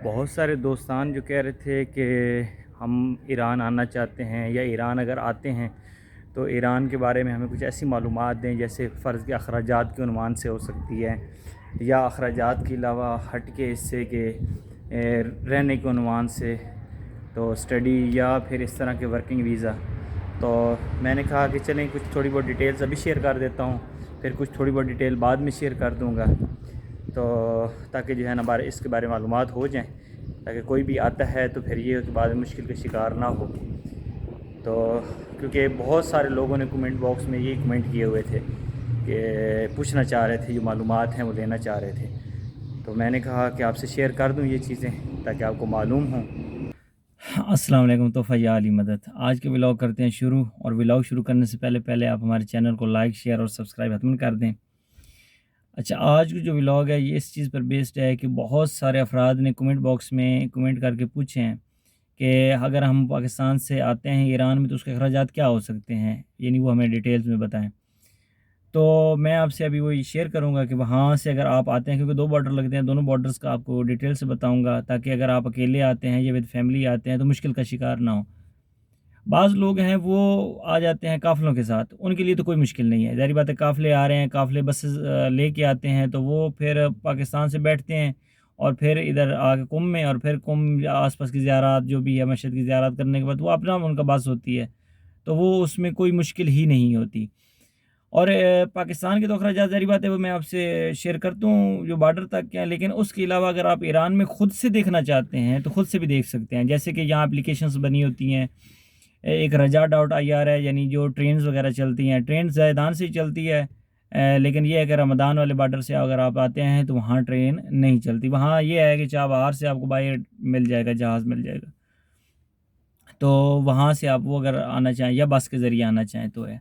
بہت سارے دوستان جو کہہ رہے تھے کہ ہم ایران آنا چاہتے ہیں، یا ایران اگر آتے ہیں تو ایران کے بارے میں ہمیں کچھ ایسی معلومات دیں جیسے فرض کے اخراجات کے عنوان سے ہو سکتی ہے، یا اخراجات کے علاوہ ہٹ کے اس سے کہ رہنے کے عنوان سے، تو اسٹڈی یا پھر اس طرح کے ورکنگ ویزا۔ تو میں نے کہا کہ چلیں کچھ تھوڑی بہت ڈیٹیلز ابھی شیئر کر دیتا ہوں، پھر کچھ تھوڑی بہت ڈیٹیل بعد میں شیئر کر دوں گا، تو تاکہ جو ہے نا اس کے بارے میں معلومات ہو جائیں، تاکہ کوئی بھی آتا ہے تو پھر یہ کہ بعد میں مشکل کا شکار نہ ہو۔ تو کیونکہ بہت سارے لوگوں نے کمنٹ باکس میں یہ کمنٹ کیے ہوئے تھے کہ پوچھنا چاہ رہے تھے، جو معلومات ہیں وہ لینا چاہ رہے تھے، تو میں نے کہا کہ آپ سے شیئر کر دوں یہ چیزیں تاکہ آپ کو معلوم ہوں۔ السلام علیکم، تو فیا علی مدد۔ آج کے ولاگ کرتے ہیں شروع، اور ولاگ شروع کرنے سے پہلے آپ ہمارے چینل کو لائک، شیئر اور سبسکرائب حتماً کر دیں۔ اچھا، آج کا جو ولاگ ہے یہ اس چیز پر بیسڈ ہے کہ بہت سارے افراد نے کمنٹ باکس میں کمنٹ کر کے پوچھے ہیں کہ اگر ہم پاکستان سے آتے ہیں ایران میں تو اس کے اخراجات کیا ہو سکتے ہیں، یعنی وہ ہمیں ڈیٹیلز میں بتائیں۔ تو میں آپ سے ابھی وہی شیئر کروں گا کہ وہاں سے اگر آپ آتے ہیں، کیونکہ 2 بارڈر لگتے ہیں، دونوں بارڈرز کا آپ کو ڈیٹیل سے بتاؤں گا، تاکہ اگر آپ اکیلے آتے ہیں یا ود فیملی آتے ہیں تو مشکل کا شکار نہ ہو۔ بعض لوگ ہیں وہ آ جاتے ہیں قافلوں کے ساتھ، ان کے لیے تو کوئی مشکل نہیں ہے، ظاہری بات ہے، قافلے آ رہے ہیں، قافلے بسز لے کے آتے ہیں، تو وہ پھر پاکستان سے بیٹھتے ہیں اور پھر ادھر آ کے قم میں، اور پھر قم یا آس پاس کی زیارات جو بھی ہے مسجد کی زیارات کرنے کے بعد وہ اپنا ان کا بس ہوتی ہے، تو وہ اس میں کوئی مشکل ہی نہیں ہوتی۔ اور پاکستان کے تو اخراجات ظاہری بات ہے وہ میں آپ سے شیئر کرتا ہوں جو بارڈر تک کے ہیں، لیکن اس کے علاوہ اگر آپ ایران میں خود سے دیکھنا چاہتے ہیں تو خود سے بھی دیکھ سکتے ہیں، جیسے کہ یہاں اپلیکیشنز بنی ہوتی ہیں، ایک رجا ڈاٹ آئی آر ہے، یعنی جو ٹرینز وغیرہ چلتی ہیں، ٹرین زیدان سے ہی چلتی ہے، لیکن یہ ہے کہ رمضان والے بارڈر سے اگر آپ آتے ہیں تو وہاں ٹرین نہیں چلتی، وہاں یہ ہے کہ چابہار سے آپ کو بائی مل جائے گا، جہاز مل جائے گا، تو وہاں سے آپ وہ اگر آنا چاہیں یا بس کے ذریعے آنا چاہیں تو ہے۔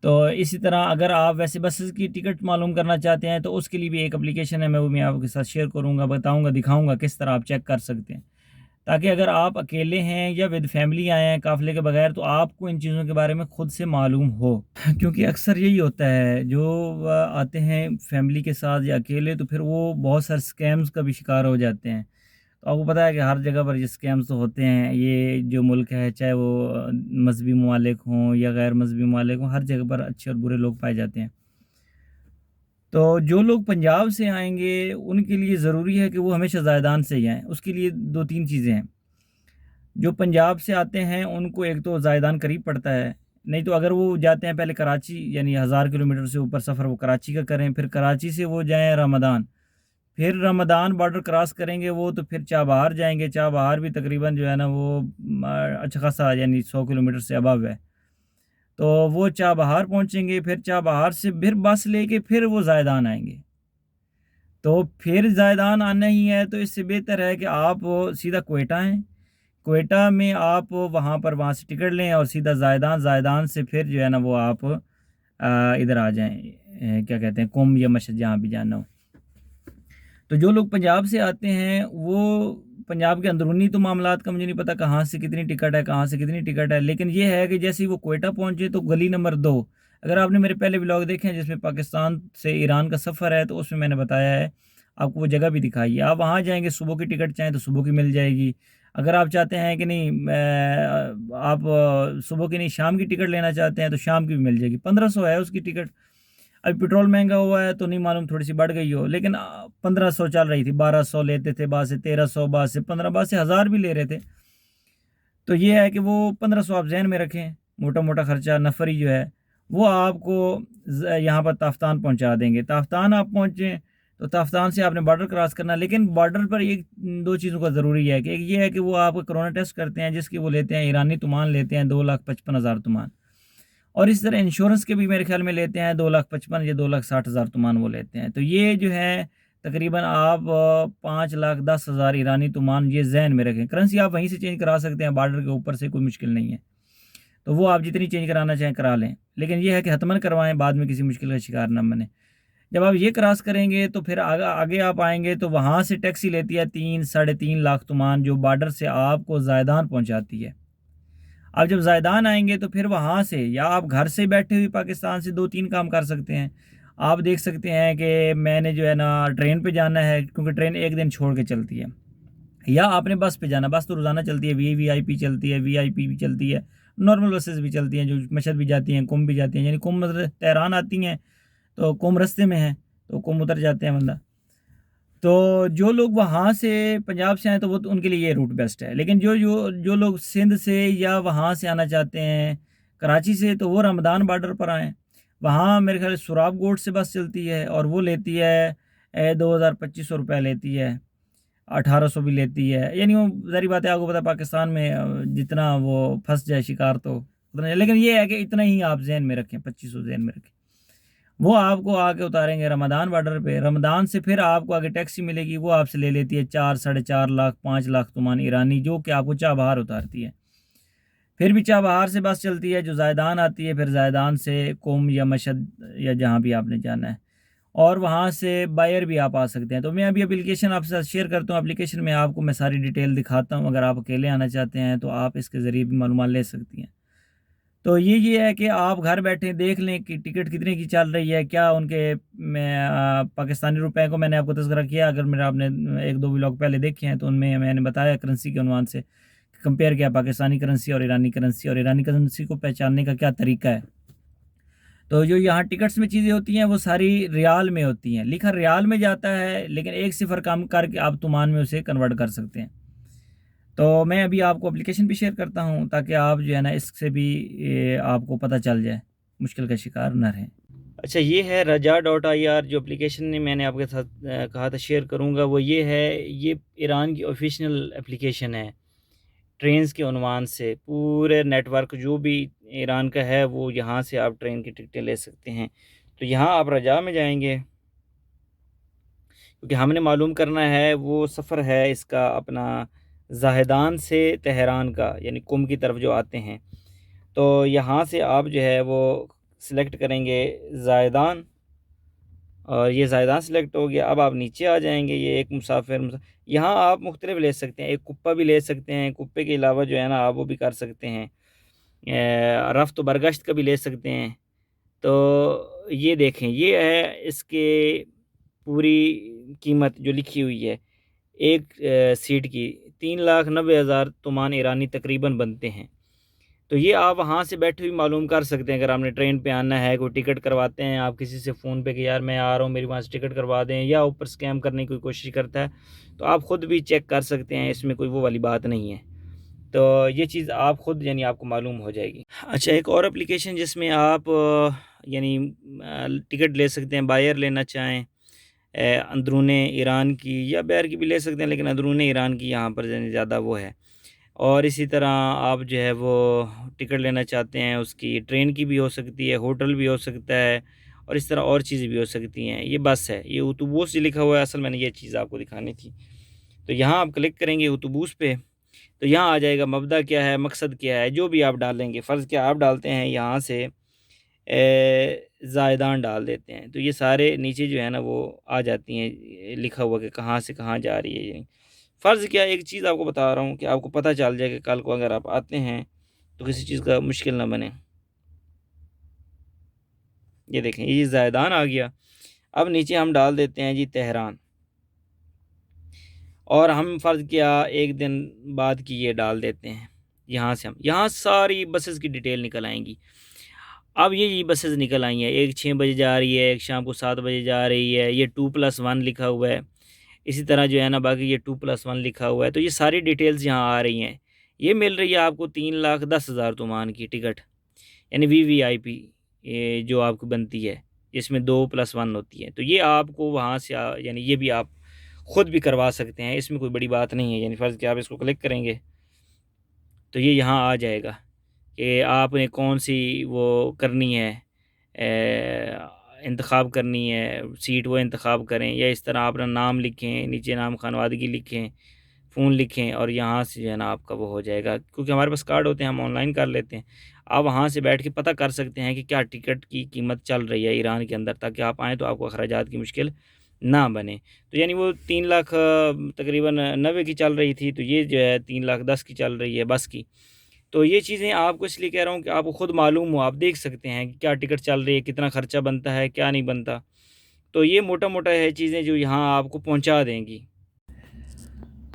تو اسی طرح اگر آپ ویسے بسز کی ٹکٹ معلوم کرنا چاہتے ہیں تو اس کے لیے بھی ایک اپلیکیشن ہے، میں آپ کے ساتھ شیئر کروں گا، بتاؤں گا، دکھاؤں گا کس طرح آپ چیک کر سکتے ہیں، تاکہ اگر آپ اکیلے ہیں یا ود فیملی آئے ہیں قافلے کے بغیر تو آپ کو ان چیزوں کے بارے میں خود سے معلوم ہو، کیونکہ اکثر یہی ہوتا ہے جو آتے ہیں فیملی کے ساتھ یا اکیلے، تو پھر وہ بہت سارے سکیمز کا بھی شکار ہو جاتے ہیں۔ تو آپ کو پتہ ہے کہ ہر جگہ پر یہ سکیمز تو ہوتے ہیں، یہ جو ملک ہے چاہے وہ مذہبی ممالک ہوں یا غیر مذہبی ممالک ہوں، ہر جگہ پر اچھے اور برے لوگ پائے جاتے ہیں۔ تو جو لوگ پنجاب سے آئیں گے ان کے لیے ضروری ہے کہ وہ ہمیشہ زائدان سے ہی آئیں، اس کے لیے 2-3 چیزیں ہیں۔ جو پنجاب سے آتے ہیں ان کو ایک تو زائدان قریب پڑتا ہے، نہیں تو اگر وہ جاتے ہیں پہلے کراچی، یعنی 1000 کلومیٹر سے اوپر سفر وہ کراچی کا کریں، پھر کراچی سے وہ جائیں رمضان، پھر رمضان بارڈر کراس کریں گے وہ تو پھر چابہار جائیں گے، چابہار بھی تقریباً جو ہے نا وہ اچھا خاصا یعنی 100 کلومیٹر سے ابو ہے، تو وہ چابہار پہنچیں گے، پھر چابہار سے پھر بس لے کے پھر وہ زائدان آئیں گے، تو پھر زائدان آنا ہی ہے تو اس سے بہتر ہے کہ آپ سیدھا کوئٹہ ہیں، کوئٹہ میں آپ وہاں سے ٹکٹ لیں اور سیدھا زائدان سے پھر جو ہے نا وہ آپ ادھر آ جائیں، کیا کہتے ہیں، قم یا مشہد جہاں بھی جانا ہو۔ تو جو لوگ پنجاب سے آتے ہیں وہ پنجاب کے اندرونی تو معاملات کا مجھے نہیں پتہ کہاں سے کتنی ٹکٹ ہے، کہاں سے کتنی ٹکٹ ہے، لیکن یہ ہے کہ جیسے ہی وہ کوئٹہ پہنچے تو گلی نمبر 2، اگر آپ نے میرے پہلے ولاگ دیکھے ہیں جس میں پاکستان سے ایران کا سفر ہے تو اس میں نے بتایا ہے، آپ کو وہ جگہ بھی دکھائی ہے، آپ وہاں جائیں گے، صبح کی ٹکٹ چاہیں تو صبح کی مل جائے گی، اگر آپ چاہتے ہیں کہ نہیں آپ صبح کی نہیں شام کی ٹکٹ لینا چاہتے ہیں تو شام کی بھی مل جائے گی، 1500 ہے اس کی ٹکٹ، ابھی پیٹرول مہنگا ہوا ہے تو نہیں معلوم تھوڑی سی بڑھ گئی ہو، لیکن 1500 چل رہی تھی، 1200 لیتے تھے، بعض سے 1300، بعض سے 15، بعض سے 1000 بھی لے رہے تھے، تو یہ ہے کہ وہ 1500 آپ ذہن میں رکھیں، موٹا موٹا خرچہ نفری جو ہے وہ آپ کو یہاں پر تافتان پہنچا دیں گے، تافتان آپ پہنچیں تو تافتان سے آپ نے بارڈر کراس کرنا، لیکن بارڈر پر ایک 2 چیزوں کا ضروری ہے کہ ایک یہ ہے کہ وہ آپ کا کرونا ٹیسٹ کرتے ہیں جس کی وہ لیتے ہیں ایرانی تومان لیتے ہیں 2,55,000 تومان، اور اس طرح انشورنس کے بھی میرے خیال میں لیتے ہیں 2,55,000 یا 2,60,000 تومان وہ لیتے ہیں، تو یہ جو ہے تقریباً آپ 5,10,000 ایرانی تومان یہ ذہن میں رکھیں، کرنسی آپ وہیں سے چینج کرا سکتے ہیں بارڈر کے اوپر سے، کوئی مشکل نہیں ہے، تو وہ آپ جتنی چینج کرانا چاہیں کرا لیں، لیکن یہ ہے کہ حتماً کروائیں، بعد میں کسی مشکل کا شکار نہ بنیں۔ جب آپ یہ کراس کریں گے تو پھر آگے آپ آئیں گے تو وہاں سے ٹیکسی لیتی ہے 3-3.5 لاکھ تومان جو بارڈر سے آپ کو زائدان پہنچاتی ہے۔ آپ جب زائدان آئیں گے تو پھر وہاں سے یا آپ گھر سے بیٹھے ہوئے پاکستان سے 2-3 کام کر سکتے ہیں، آپ دیکھ سکتے ہیں کہ میں نے جو ہے نا ٹرین پہ جانا ہے، کیونکہ ٹرین ایک دن چھوڑ کے چلتی ہے، یا آپ نے بس پہ جانا، بس تو روزانہ چلتی ہے، وی آئی پی چلتی ہے، وی آئی پی بھی چلتی ہے، نارمل بسز بھی چلتی ہیں جو مشہد بھی جاتی ہیں، کم بھی جاتی ہیں، یعنی کم مطلب تہران آتی ہیں تو کم رستے میں ہے تو کم اتر جاتے ہیں بندہ. تو جو لوگ وہاں سے پنجاب سے آئیں تو وہ ان کے لیے یہ روٹ بیسٹ ہے. لیکن جو لوگ سندھ سے یا وہاں سے آنا چاہتے ہیں کراچی سے تو وہ رمضان بارڈر پر آئیں. وہاں میرے خیال سراب گوٹ سے بس چلتی ہے اور وہ لیتی ہے 2200-2500 روپے لیتی ہے، 1800 بھی لیتی ہے. یعنی وہ ظاہری بات ہے، آپ کو پتا پاکستان میں جتنا وہ پھنس جائے شکار تو اتنا، لیکن یہ ہے کہ اتنا ہی آپ ذہن میں رکھیں، 2500 ذہن میں رکھیں. وہ آپ کو آ کے اتاریں گے رمضان بارڈر پہ. رمضان سے پھر آپ کو آگے ٹیکسی ملے گی، وہ آپ سے لے لیتی ہے 4-4.5 لاکھ 5 لاکھ تمان ایرانی، جو کہ آپ کو چابہار اتارتی ہے. پھر بھی چابہار سے بس چلتی ہے جو زائدان آتی ہے، پھر زائدان سے قم یا مشہد یا جہاں بھی آپ نے جانا ہے، اور وہاں سے بائر بھی آپ آ سکتے ہیں. تو میں ابھی اپلیکیشن آپ سے شیئر کرتا ہوں. اپلیکیشن میں آپ کو میں ساری ڈیٹیل دکھاتا ہوں. اگر آپ اکیلے آنا چاہتے ہیں تو آپ اس کے ذریعے بھی معلومات لے سکتی ہیں. تو یہ ہے کہ آپ گھر بیٹھے دیکھ لیں کہ ٹکٹ کتنے کی چل رہی ہے، کیا ان کے پاکستانی روپے کو میں نے آپ کو تذکرہ کیا. اگر میرا آپ نے 1-2 ولاگ پہلے دیکھے ہیں تو ان میں نے بتایا کرنسی کے عنوان سے کمپیئر کیا پاکستانی کرنسی اور ایرانی کرنسی، اور ایرانی کرنسی کو پہچاننے کا کیا طریقہ ہے. تو جو یہاں ٹکٹس میں چیزیں ہوتی ہیں وہ ساری ریال میں ہوتی ہیں، لکھا ریال میں جاتا ہے لیکن 1 صفر کم کر کے آپ تومان میں اسے کنورٹ کر سکتے ہیں. تو میں ابھی آپ کو اپلیکیشن بھی شیئر کرتا ہوں تاکہ آپ جو ہے نا اس سے بھی آپ کو پتہ چل جائے، مشکل کا شکار نہ رہیں. اچھا، یہ ہے raja.ir جو اپلیکیشن میں نے آپ کے ساتھ کہا تھا شیئر کروں گا. وہ یہ ہے، یہ ایران کی آفیشیل اپلیکیشن ہے. ٹرینز کے عنوان سے پورے نیٹ ورک جو بھی ایران کا ہے وہ یہاں سے آپ ٹرین کی ٹکٹیں لے سکتے ہیں. تو یہاں آپ رجا میں جائیں گے کیونکہ ہم نے معلوم کرنا ہے وہ سفر ہے اس کا اپنا زاہدان سے تہران کا، یعنی قم کی طرف جو آتے ہیں. تو یہاں سے آپ جو ہے وہ سلیکٹ کریں گے زاہدان، اور یہ زاہدان سلیکٹ ہو گیا. اب آپ نیچے آ جائیں گے، یہ ایک مسافر یہاں آپ مختلف لے سکتے ہیں. ایک کپہ بھی لے سکتے ہیں، کپے کے علاوہ جو ہے نا آپ وہ بھی کر سکتے ہیں، رفت و برگشت کا بھی لے سکتے ہیں. تو یہ دیکھیں، یہ ہے اس کے پوری قیمت جو لکھی ہوئی ہے ایک سیٹ کی 3,90,000 تومان ایرانی تقریباً بنتے ہیں. تو یہ آپ وہاں سے بیٹھے بھی معلوم کر سکتے ہیں. اگر آپ نے ٹرین پہ آنا ہے، کوئی ٹکٹ کرواتے ہیں آپ کسی سے فون پہ کہ یار میں آ رہا ہوں میری وہاں سے ٹکٹ کروا دیں، یا اوپر اسکیم کرنے کی کوئی کوشش کرتا ہے تو آپ خود بھی چیک کر سکتے ہیں، اس میں کوئی وہ والی بات نہیں ہے. تو یہ چیز آپ خود یعنی آپ کو معلوم ہو جائے گی. اچھا، ایک اور اپلیکیشن جس میں آپ یعنی ٹکٹ لے سکتے ہیں، بائر لینا چاہیں اندرون ایران کی یا بیر کی بھی لے سکتے ہیں، لیکن اندرون ایران کی یہاں پر زیادہ وہ ہے. اور اسی طرح آپ جو ہے وہ ٹکٹ لینا چاہتے ہیں اس کی، ٹرین کی بھی ہو سکتی ہے، ہوٹل بھی ہو سکتا ہے، اور اس طرح اور چیزیں بھی ہو سکتی ہیں. یہ بس ہے، یہ اتوبوس جو لکھا ہوا ہے، اصل میں نے یہ چیز آپ کو دکھانی تھی. تو یہاں آپ کلک کریں گے اتوبوس پہ تو یہاں آ جائے گا مبدا کیا ہے، مقصد کیا ہے، جو بھی آپ ڈالیں گے. فرض کیا آپ ڈالتے ہیں یہاں سے زائدان ڈال دیتے ہیں تو یہ سارے نیچے جو ہے نا وہ آ جاتی ہیں لکھا ہوا کہ کہاں سے کہاں جا رہی ہے. یعنی فرض کیا، ایک چیز آپ کو بتا رہا ہوں کہ آپ کو پتہ چل جائے کہ کل کو اگر آپ آتے ہیں تو کسی چیز کا مشکل نہ بنے. یہ دیکھیں، یہ زائدان آ گیا. اب نیچے ہم ڈال دیتے ہیں جی تہران، اور ہم فرض کیا ایک دن بعد کی یہ ڈال دیتے ہیں. یہاں سے ہم یہاں ساری بسز کی ڈیٹیل نکل آئیں گی. اب یہ بسز نکل آئی ہیں، ایک 6 بجے جا رہی ہے، ایک شام کو 7 بجے جا رہی ہے، یہ 2+1 لکھا ہوا ہے. اسی طرح جو ہے نا باقی یہ 2+1 لکھا ہوا ہے. تو یہ ساری ڈیٹیلز یہاں آ رہی ہیں. یہ مل رہی ہے آپ کو 3,10,000 تومان کی ٹکٹ، یعنی وی آئی پی جو آپ کو بنتی ہے جس میں 2+1 ہوتی ہے. تو یہ آپ کو وہاں سے یعنی یہ بھی آپ خود بھی کروا سکتے ہیں، اس میں کوئی بڑی بات نہیں ہے. یعنی فرض کہ آپ اس کو کلک کریں گے تو یہ یہاں آ جائے گا کہ آپ نے کون سی وہ کرنی ہے، انتخاب کرنی ہے سیٹ، وہ انتخاب کریں، یا اس طرح اپنا نام لکھیں، نیچے نام خانوادگی لکھیں، فون لکھیں، اور یہاں سے جو ہے نا آپ کا وہ ہو جائے گا. کیونکہ ہمارے پاس کارڈ ہوتے ہیں، ہم آن لائن کر لیتے ہیں. آپ وہاں سے بیٹھ کے پتہ کر سکتے ہیں کہ کیا ٹکٹ کی قیمت چل رہی ہے ایران کے اندر، تاکہ آپ آئیں تو آپ کو اخراجات کی مشکل نہ بنے. تو یعنی وہ 3,00,000 تقریباً 90 کی چل رہی تھی، تو یہ جو ہے 3,10,000 کی چل رہی ہے بس کی. تو یہ چیزیں آپ کو اس لیے کہہ رہا ہوں کہ آپ کو خود معلوم ہو، آپ دیکھ سکتے ہیں کہ کیا ٹکٹ چل رہی ہے، کتنا خرچہ بنتا ہے، کیا نہیں بنتا. تو یہ موٹا موٹا ہے چیزیں جو یہاں آپ کو پہنچا دیں گی.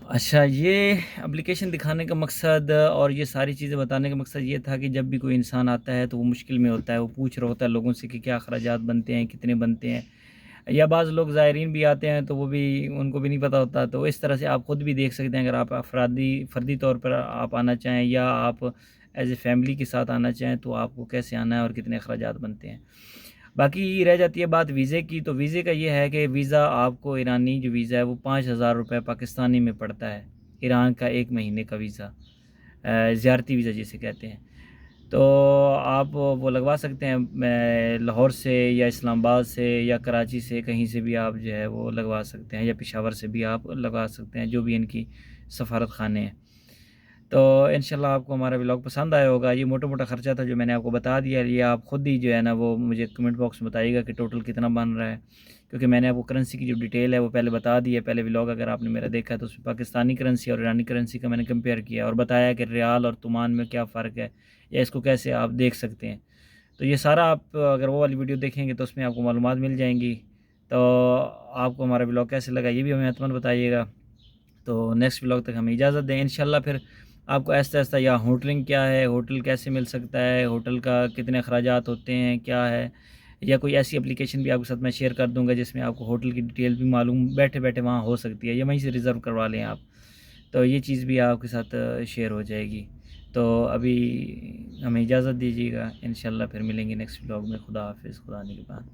اچھا، یہ اپلیکیشن دکھانے کا مقصد اور یہ ساری چیزیں بتانے کا مقصد یہ تھا کہ جب بھی کوئی انسان آتا ہے تو وہ مشکل میں ہوتا ہے، وہ پوچھ رہا ہوتا ہے لوگوں سے کہ کیا اخراجات بنتے ہیں، کتنے بنتے ہیں، یا بعض لوگ زائرین بھی آتے ہیں تو وہ بھی ان کو بھی نہیں پتہ ہوتا، تو اس طرح سے آپ خود بھی دیکھ سکتے ہیں اگر آپ فردی طور پر آپ آنا چاہیں یا آپ ایز اے فیملی کے ساتھ آنا چاہیں تو آپ کو کیسے آنا ہے اور کتنے اخراجات بنتے ہیں۔ باقی رہ جاتی ہے بات ویزے کی، تو ویزے کا یہ ہے کہ ویزا آپ کو ایرانی جو ویزا ہے وہ 5,000 روپے پاکستانی میں پڑتا ہے، ایران کا 1 مہینے کا ویزا، زیارتی ویزا جسے کہتے ہیں۔ تو آپ وہ لگوا سکتے ہیں لاہور سے یا اسلام آباد سے یا کراچی سے، کہیں سے بھی آپ جو ہے وہ لگوا سکتے ہیں، یا پشاور سے بھی آپ لگوا سکتے ہیں، جو بھی ان کی سفارت خانے ہیں۔ تو انشاءاللہ آپ کو ہمارا ولاگ پسند آیا ہوگا۔ یہ موٹا موٹا خرچہ تھا جو میں نے آپ کو بتا دیا، یہ آپ خود ہی جو ہے نا وہ مجھے کمنٹ باکس میں بتائیے گا کہ ٹوٹل کتنا بن رہا ہے، کیونکہ میں نے آپ کو کرنسی کی جو ڈیٹیل ہے وہ پہلے بتا دی ہے۔ پہلے ولاگ اگر آپ نے میرا دیکھا ہے تو اس میں پاکستانی کرنسی اور ایرانی کرنسی کا میں نے کمپیئر کیا اور بتایا کہ ریال اور تومان میں کیا فرق ہے یا اس کو کیسے آپ دیکھ سکتے ہیں۔ تو یہ سارا آپ اگر وہ والی ویڈیو دیکھیں گے تو اس میں آپ کو معلومات مل جائیں گی۔ تو آپ کو ہمارا ولاگ کیسے لگا یہ بھی ہمیں حتماً بتائیے گا۔ تو نیکسٹ ولاگ تک ہمیں اجازت دیں انشاءاللہ۔ پھر آپ کو ایسا ایسا یا ہوٹلنگ کیا ہے، ہوٹل کیسے مل سکتا ہے، ہوٹل کا کتنے اخراجات ہوتے ہیں، کیا ہے، یا کوئی ایسی اپلیکیشن بھی آپ کے ساتھ میں شیئر کر دوں گا جس میں آپ کو ہوٹل کی ڈیٹیل بھی معلوم بیٹھے بیٹھے وہاں ہو سکتی ہے، یا وہیں سے ریزرو کروا لیں آپ، تو یہ چیز بھی آپ کے ساتھ شیئر ہو جائے گی۔ تو ابھی ہمیں اجازت دیجیے گا، انشاءاللہ پھر ملیں گے نیکسٹ ولاگ میں۔ خدا حافظ، خدا نگہبان۔